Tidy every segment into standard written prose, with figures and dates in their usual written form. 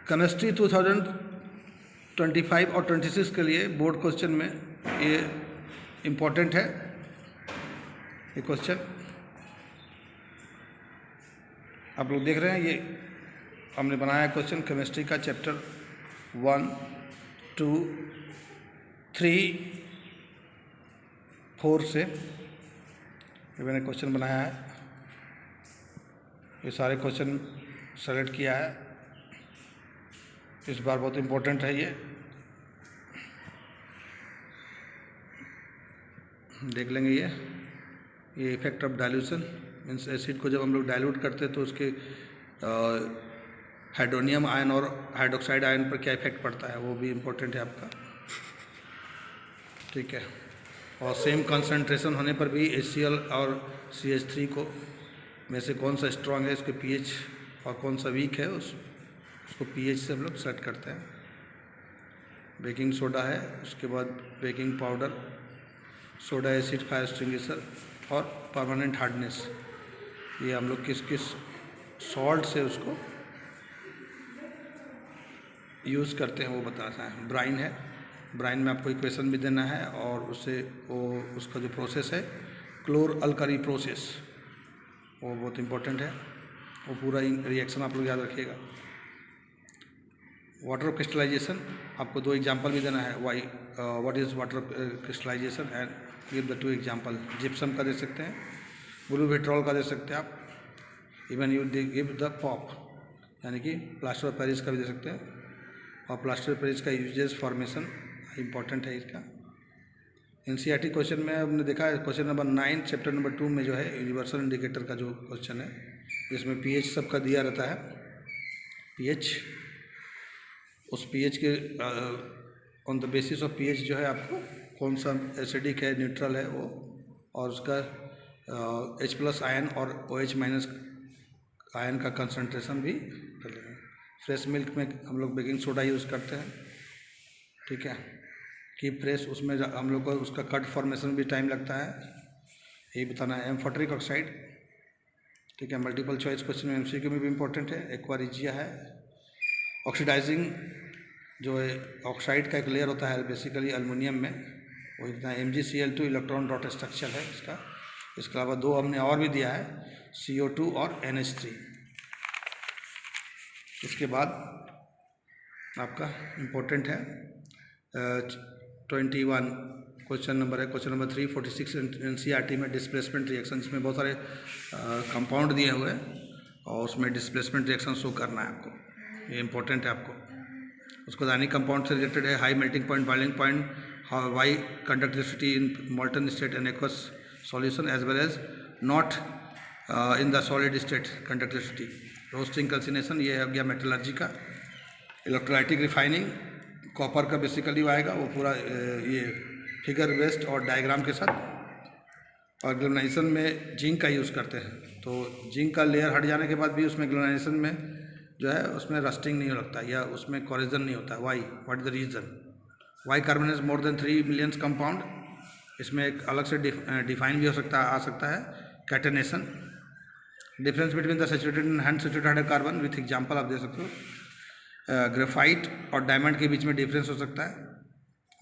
Chemistry 2025 और 26 के लिए बोर्ड क्वेश्चन में ये इम्पोर्टेंट है। ये क्वेश्चन आप लोग देख रहे हैं, ये हमने बनाया क्वेश्चन केमिस्ट्री का चैप्टर 1, 2, 3, 4 से ये मैंने क्वेश्चन बनाया है। ये सारे क्वेश्चन सेलेक्ट किया है, इस बार बहुत इम्पोर्टेंट है। ये देख लेंगे। ये effect of dilution means acid को जब हम लोग डाइल्यूट करते हैं तो उसके हाइड्रोनियम आयन और हाइड्रोक्साइड आयन पर क्या इफेक्ट पड़ता है, वो भी इम्पोर्टेंट है आपका। ठीक है। और सेम कंसंट्रेशन होने पर भी HCl और CH3 को में से कौन सा स्ट्रांग है, इसके pH और कौन सा वीक है, उसको pH से हम लोग सेट करते हैं। बेकिंग सोडा है, उसके बाद baking powder, soda acid, fire extinguisher और परमानेंट हार्डनेस, ये हम लोग किस किस सॉल्ट से उसको यूज़ करते हैं वो बताना है। ब्राइन है, ब्राइन में आपको इक्वेशन भी देना है और उसका जो प्रोसेस है क्लोर अल्कली प्रोसेस, वो बहुत इम्पोर्टेंट है। वो पूरा रिएक्शन आप लोग याद रखिएगा। वाटर क्रिस्टलाइजेशन आपको 2 एग्जांपल भी देना है। What is water crystallization and give the 2 example. Gypsum का दे सकते हैं, ब्लू विट्रॉल का दे सकते हैं आप, even you give the pop यानी कि प्लास्टर ऑफ पेरिस का भी दे सकते हैं। और प्लास्टर ऑफ पेरिस का यूजेस फॉर्मेशन इम्पॉर्टेंट है इसका। NCERT क्वेश्चन में हमने देखा है, क्वेश्चन नंबर 9 चैप्टर नंबर 2 में जो है यूनिवर्सल इंडिकेटर का जो क्वेश्चन है, इसमें pH सबका दिया रहता है। pH, उस pH के on the basis of pH जो है आपको कौन सा एसिडिक है, न्यूट्रल है वो, और उसका H+ आयन और OH- आयन का कंसंट्रेशन भी कर लेंगे। फ्रेश मिल्क में हम लोग बेकिंग सोडा यूज़ करते हैं। ठीक है। कि फ्रेश, उसमें हम लोग को उसका कट फॉर्मेशन भी टाइम लगता है, यही बताना है। एम्फोटेरिक ऑक्साइड, ठीक है। मल्टीपल चॉइस क्वेश्चन में MCQ में भी इम्पोर्टेंट है। एक्वारिजिया है, ऑक्सीडाइजिंग जो है ऑक्साइड का एक लेयर होता है बेसिकली एल्युमिनियम में, वो इतना MgCl2 इलेक्ट्रॉन डॉट स्ट्रक्चर है इसका। इसके अलावा 2 हमने और भी दिया है, CO2 और NH3। इसके बाद आपका इम्पोर्टेंट है 21 क्वेश्चन नंबर है, क्वेश्चन नंबर 346 NCERT में डिस्प्लेसमेंट रिएक्शन, जिसमें बहुत सारे कंपाउंड दिए हुए हैं और उसमें डिस्प्लेसमेंट रिएक्शन शो करना है आपको। ये इम्पोर्टेंट है आपको। उसको दानी कंपाउंड से रिलेटेड है। High melting point, boiling point, why conductivity in molten state and aqueous solution as well as not in the solid state conductivity. Roasting calcination, ये हो गया मेटलर्जी का। इलेक्ट्रोलाइटिक रिफाइनिंग, कॉपर का बेसिकली आएगा वो पूरा ये फिगर बेस्ड और डायग्राम के साथ। और ग्लोनाइजेशन में जिंक का यूज़ करते हैं, तो जिंक का लेयर हट जाने के बाद भी उसमें ग्लोनाइजेशन में जो है उसमें रस्टिंग नहीं लगता या उसमें कोरिजन नहीं होता। Why, what is the reason? Why carbon is more than 3 million compound. इसमें एक अलग से डिफाइन भी आ सकता है। Catenation, difference between the saturated and unsaturated hydrocarbon with example आप दे सकते हो। ग्रेफाइट और डायमंड के बीच में डिफरेंस हो सकता है।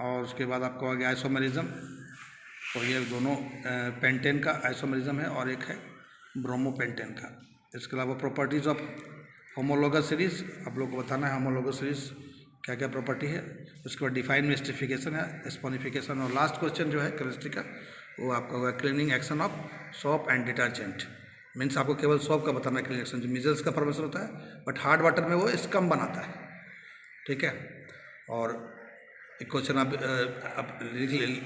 और उसके बाद आपको आ गया आइसोमरिज्म, और ये दोनों पेंटेन का आइसोमरिज्म है और एक है ब्रोमोपेंटेन का। इसके अलावा प्रॉपर्टीज़ ऑफ होमोलोगस सीरीज, आप लोग को बताना है होमोलोगस सीरीज क्या क्या प्रॉपर्टी है। उसके बाद डिफाइन मिस्टिफिकेशन है, स्पोनिफिकेशन। और लास्ट क्वेश्चन जो है केमिस्ट्री का वो आपका होगा cleaning action of soap and detergent. Means आपको केवल सोप का बताना है क्लीनिंग एक्शन, जो मिजल्स का फॉर्मेशन होता है, बट हार्ड वाटर में वो स्कम बनाता है। ठीक है। और एक क्वेश्चन आप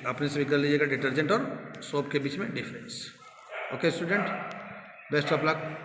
अपने से भी कर लीजिएगा, डिटर्जेंट और सोप के बीच में difference. Okay student, best of luck.